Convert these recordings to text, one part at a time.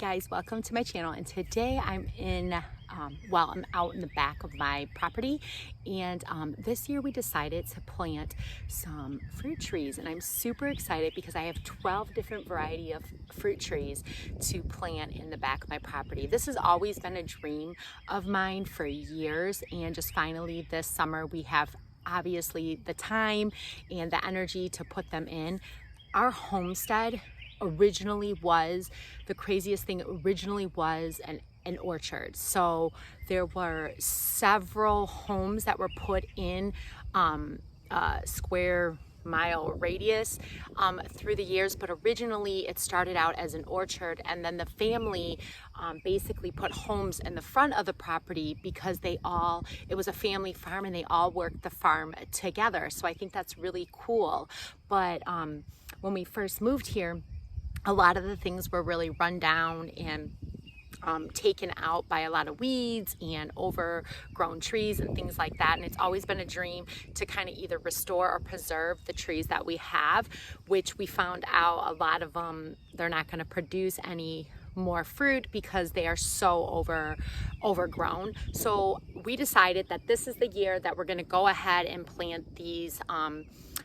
guys, welcome to my channel, and today I'm I'm out in the back of my property, and this year we decided to plant some fruit trees, and I'm super excited because I have 12 different variety of fruit trees to plant in the back of my property. This has always been a dream of mine for years, and just finally this summer we have obviously the time and the energy to put them in. Our homestead originally was, the craziest thing, originally was an orchard. So there were several homes that were put in square mile radius through the years, but originally it started out as an orchard, and then the family basically put homes in the front of the property because it was a family farm and they all worked the farm together. So I think that's really cool. But when we first moved here, a lot of the things were really run down and taken out by a lot of weeds and overgrown trees and things like that. And it's always been a dream to kind of either restore or preserve the trees that we have, which we found out a lot of them, they're not going to produce any more fruit because they are so overgrown. So we decided that this is the year that we're going to go ahead and plant these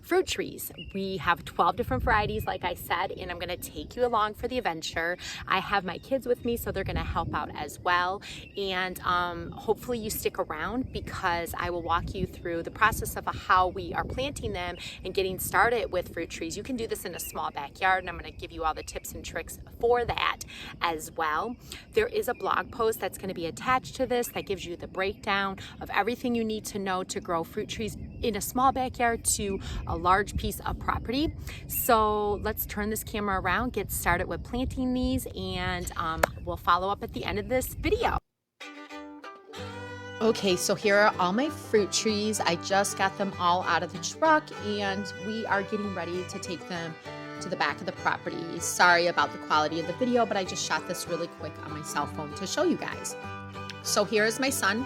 fruit trees. We have 12 different varieties, like I said, and I'm going to take you along for the adventure. I have my kids with me, so they're going to help out as well. And hopefully you stick around because I will walk you through the process of how we are planting them and getting started with fruit trees. You can do this in a small backyard, and I'm going to give you all the tips and tricks for that as well. There is a blog post that's going to be attached to this that gives you the breakdown of everything you need to know to grow fruit trees in a small backyard to a large piece of property. So let's turn this camera around, get started with planting these, and we'll follow up at the end of this video. Okay, so here are all my fruit trees. I just got them all out of the truck and we are getting ready to take them to the back of the property. Sorry about the quality of the video, but I just shot this really quick on my cell phone to show you guys. So here is my son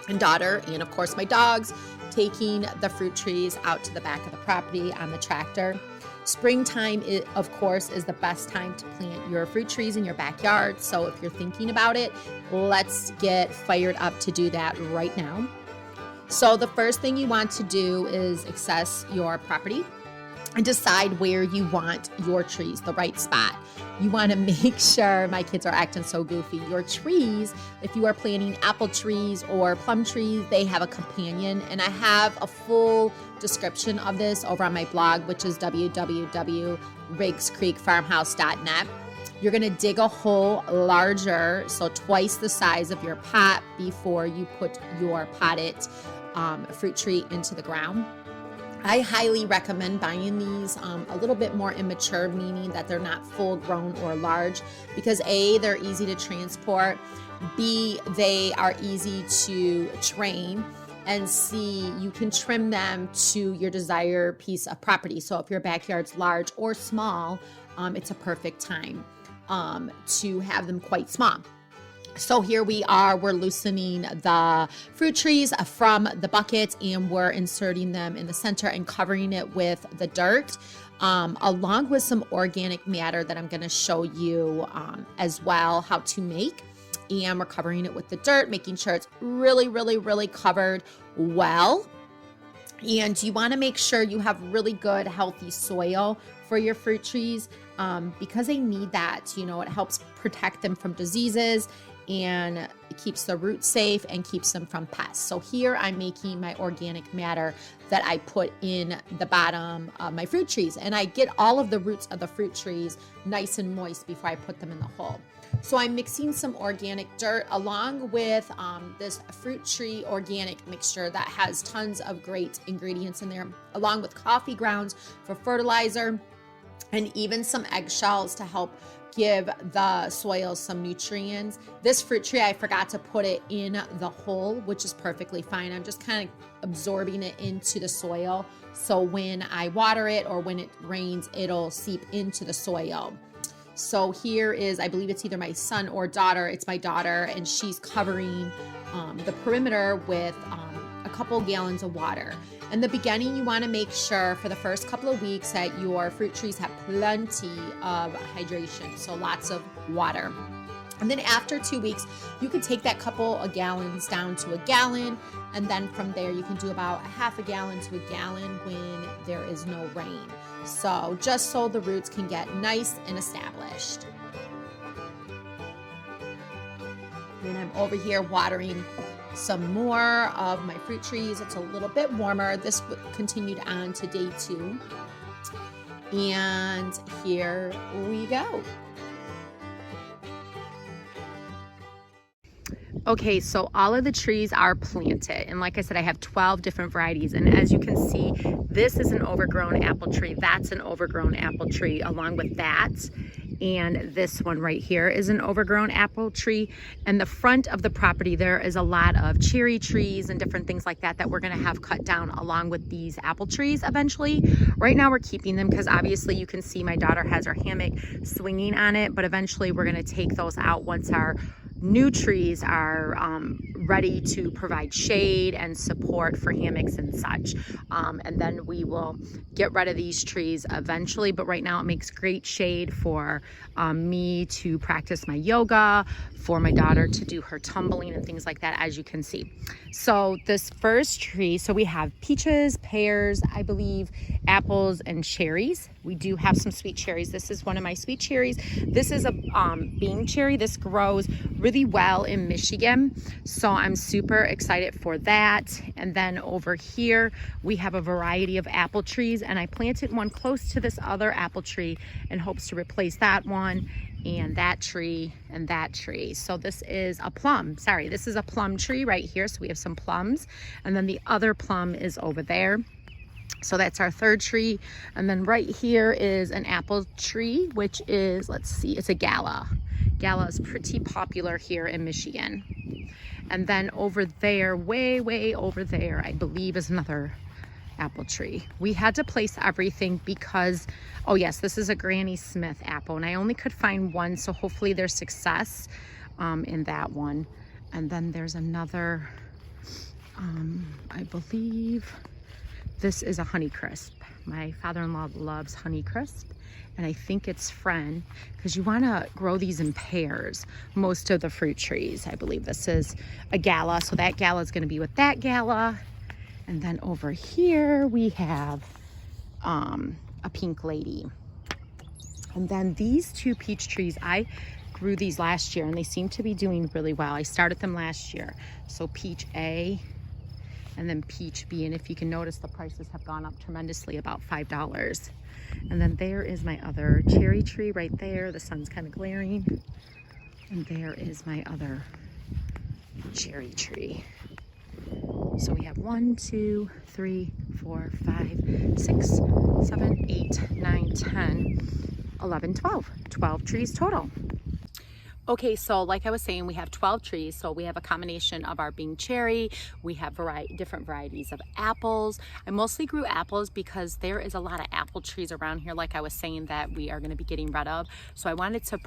and daughter, and of course my dogs, taking the fruit trees out to the back of the property on the tractor. Springtime, of course, is the best time to plant your fruit trees in your backyard. So if you're thinking about it, let's get fired up to do that right now. So the first thing you want to do is assess your property and decide where you want your trees, the right spot. You want to make sure, my kids are acting so goofy, your trees, if you are planting apple trees or plum trees, they have a companion. And I have a full description of this over on my blog, which is www.riggscreekfarmhouse.net. You're going to dig a hole larger, so twice the size of your pot, before you put your potted fruit tree into the ground. I highly recommend buying these a little bit more immature, meaning that they're not full grown or large, because A, they're easy to transport, B, they are easy to train, and C, you can trim them to your desired piece of property. So if your backyard's large or small, it's a perfect time to have them quite small. So here we are, we're loosening the fruit trees from the buckets, and we're inserting them in the center and covering it with the dirt, along with some organic matter that I'm going to show you as well how to make. And we're covering it with the dirt, making sure it's really, really, really covered well. And you want to make sure you have really good, healthy soil for your fruit trees because they need that. You know, it helps protect them from diseases, and it keeps the roots safe and keeps them from pests. So here I'm making my organic matter that I put in the bottom of my fruit trees, and I get all of the roots of the fruit trees nice and moist before I put them in the hole. So I'm mixing some organic dirt along with this fruit tree organic mixture that has tons of great ingredients in there, along with coffee grounds for fertilizer, and even some eggshells to help give the soil some nutrients. This fruit tree, I forgot to put it in the hole, which is perfectly fine. I'm just kind of absorbing it into the soil, so when I water it or when it rains, it'll seep into the soil. So here is, I believe it's either my son or daughter. It's my daughter, and she's covering the perimeter with a a couple gallons of water. In the beginning, you want to make sure for the first couple of weeks that your fruit trees have plenty of hydration, so lots of water. And then after 2 weeks, you can take that couple of gallons down to a gallon. And then from there, you can do about a half a gallon to a gallon when there is no rain. So just so the roots can get nice and established. And I'm over here watering some more of my fruit trees. It's a little bit warmer. This continued on to day 2. And here we go. Okay, so all of the trees are planted, and like I said, I have 12 different varieties, and as you can see, this is an overgrown apple tree, that's an overgrown apple tree along with that, and this one right here is an overgrown apple tree. And the front of the property, there is a lot of cherry trees and different things like that that we're going to have cut down along with these apple trees eventually. Right now we're keeping them because obviously you can see my daughter has her hammock swinging on it, but eventually we're going to take those out once our new trees are ready to provide shade and support for hammocks and such. And then we will get rid of these trees eventually, but right now it makes great shade for me to practice my yoga, for my daughter to do her tumbling and things like that, as you can see. So this first tree, so we have peaches, pears, I believe, apples, and cherries. We do have some sweet cherries. This is one of my sweet cherries. This is a bean cherry. This grows really well in Michigan, so I'm super excited for that. And then over here we have a variety of apple trees, and I planted one close to this other apple tree in hopes to replace that one and that tree and that tree. So this is a plum, sorry, this is a plum tree right here. So we have some plums, and then the other plum is over there. So that's our third tree. And then right here is an apple tree, which is, let's see, it's a Gala. Gala is pretty popular here in Michigan. And then over there, way over there, I believe is another apple tree. We had to place everything because, oh yes, this is a Granny Smith apple, and I only could find one, so hopefully there's success in that one. And then there's another, I believe this is a Honeycrisp. My father-in-law loves Honeycrisp, and I think it's Friend, because you want to grow these in pairs, most of the fruit trees. I believe this is a Gala, so that Gala is going to be with that Gala. And then over here we have a Pink Lady. And then these two peach trees, I grew these last year and they seem to be doing really well. I started them last year. So Peach A and then Peach B. And if you can notice, the prices have gone up tremendously, about $5. And then there is my other cherry tree right there. The sun's kind of glaring. And there is my other cherry tree. So we have 1, 2, 3, 4, 5, 6, 7, 8, 9, 10, 11, 12. 12 trees total. Okay, so like I was saying, we have 12 trees. So we have a combination of our Bing cherry. We have different varieties of apples. I mostly grew apples because there is a lot of apple trees around here, like I was saying, that we are going to be getting rid of. So I wanted to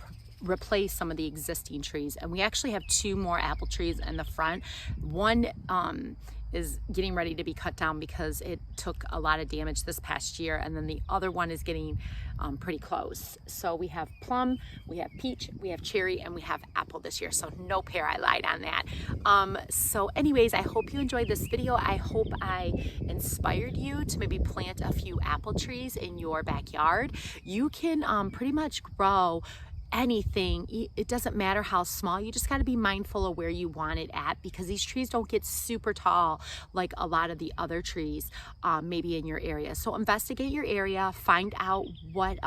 replace some of the existing trees, and we actually have 2 more apple trees in the front. One is getting ready to be cut down because it took a lot of damage this past year, and then the other one is getting pretty close. So we have plum, we have peach, we have cherry, and we have apple this year. So no pear, I lied on that. So anyways, I hope you enjoyed this video. I hope I inspired you to maybe plant a few apple trees in your backyard. You can pretty much grow anything. It doesn't matter how small. You just got to be mindful of where you want it at, because these trees don't get super tall like a lot of the other trees maybe in your area. So investigate your area, find out what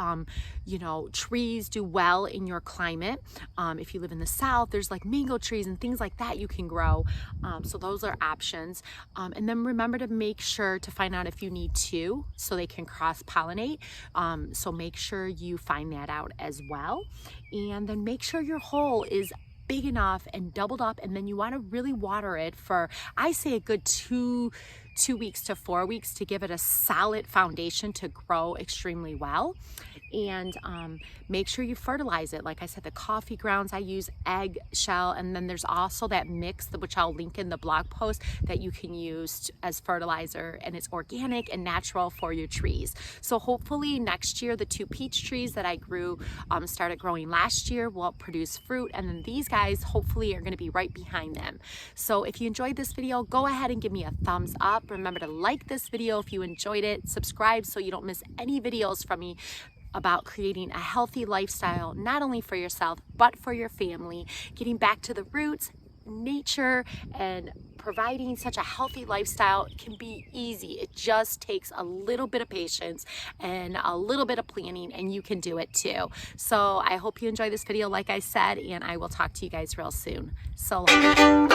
trees do well in your climate. If you live in the south, there's like mango trees and things like that you can grow. So those are options. And then remember to make sure to find out if you need 2 so they can cross-pollinate. So make sure you find that out as well. And then make sure your hole is big enough and doubled up, and then you want to really water it for, I say, a good 2 2 weeks to 4 weeks to give it a solid foundation to grow extremely well. And make sure you fertilize it. Like I said, the coffee grounds, I use egg shell, and then there's also that mix, which I'll link in the blog post, that you can use as fertilizer, and it's organic and natural for your trees. So hopefully next year, the 2 peach trees that I grew, started growing last year, will produce fruit, and then these guys hopefully are gonna be right behind them. So if you enjoyed this video, go ahead and give me a thumbs up. Remember to like this video if you enjoyed it, subscribe so you don't miss any videos from me about creating a healthy lifestyle, not only for yourself, but for your family, getting back to the roots, nature, and providing such a healthy lifestyle can be easy. It just takes a little bit of patience and a little bit of planning, and you can do it too. So I hope you enjoy this video, like I said, and I will talk to you guys real soon. So long.